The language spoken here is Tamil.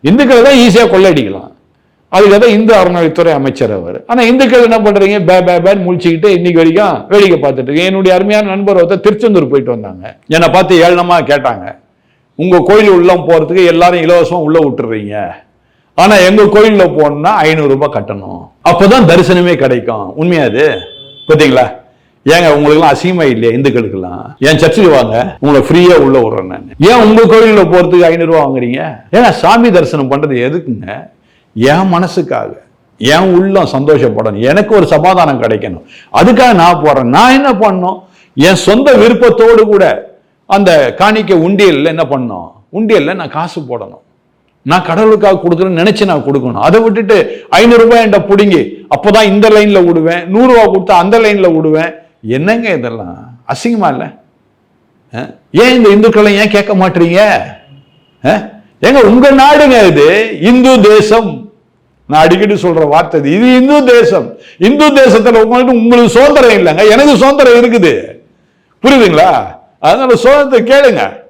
இந்துக்களை தான் ஈஸியாக கொள்ளடிக்கலாம். அதுக்காக தான் இந்து அறநிலையத்துறை அமைச்சர் அவர். ஆனால் இந்துக்கள் என்ன பண்றீங்க, பேன்னு முழிச்சுக்கிட்டு இன்னைக்கு வரைக்கும் வேடிக்கை பார்த்துட்டு இருக்கு. என்னுடைய அருமையான நண்பர் ஒருத்தர் திருச்செந்தூர் போயிட்டு வந்தாங்க. என்னை பார்த்து ஏளனமா கேட்டாங்க, உங்க கோயில் உள்ள போறதுக்கு எல்லாரும் இலவசமா உள்ள விட்டுறீங்க, ஆனா எங்க கோயில்ல போனா 500 ரூபாய் கட்டணும், அப்பதான் தரிசனமே கிடைக்கும். உண்மையா அது? பார்த்தீங்களா? ஏங்க உங்களுக்கு அசிங்கமா இல்லையா? இந்துக்களுக்கெல்லாம் என் சர்ச்சுக்கு வாங்க, உங்களை ஃப்ரீயா உள்ள விடுறேன் நான். ஏன் உங்க கோயில்ல போறதுக்கு 500 ரூபாய் வாங்குறீங்க? ஏன்னா சாமி தரிசனம் பண்றது எதுக்குங்க? என் மனசுக்காக, என் உள்ளம் சந்தோஷப்படணும், எனக்கு ஒரு சமாதானம் கிடைக்கணும், அதுக்காக நான் போறேன். நான் என்ன பண்ணணும், என் சொந்த விருப்பத்தோடு கூட அந்த காணிக்க உண்டியல்ல என்ன பண்ணணும், உண்டியல்ல நான் காசு போடணும். நான் கடவுளுக்காக கொடுக்குறேன்னு நினைச்சு நான் கொடுக்கணும். அதை விட்டுட்டு 500 ரூபாய் என்கிட்ட பிடிங்கி அப்போதான் இந்த லைன்ல விடுவேன், 100 ரூபாய் கொடுத்தா அந்த லைன்ல விடுவேன். என்னங்க இதெல்லாம் அசிங்கமா இல்ல? ஏன் இந்த இந்துக்களை ஏன் கேட்க மாட்டீங்க? ஏங்க உங்க நாடுங்க இது, இந்து தேசம். நான் அடிக்கடி சொல்ற வார்த்தை இது இந்து தேசம். இந்து தேசத்துல உங்களுக்கு சுதந்திரம் இல்லைங்க, எனக்கு சுதந்திரம் இருக்குது. புரியுதுங்களா? அதனால சுதந்திரத்தை கேளுங்க.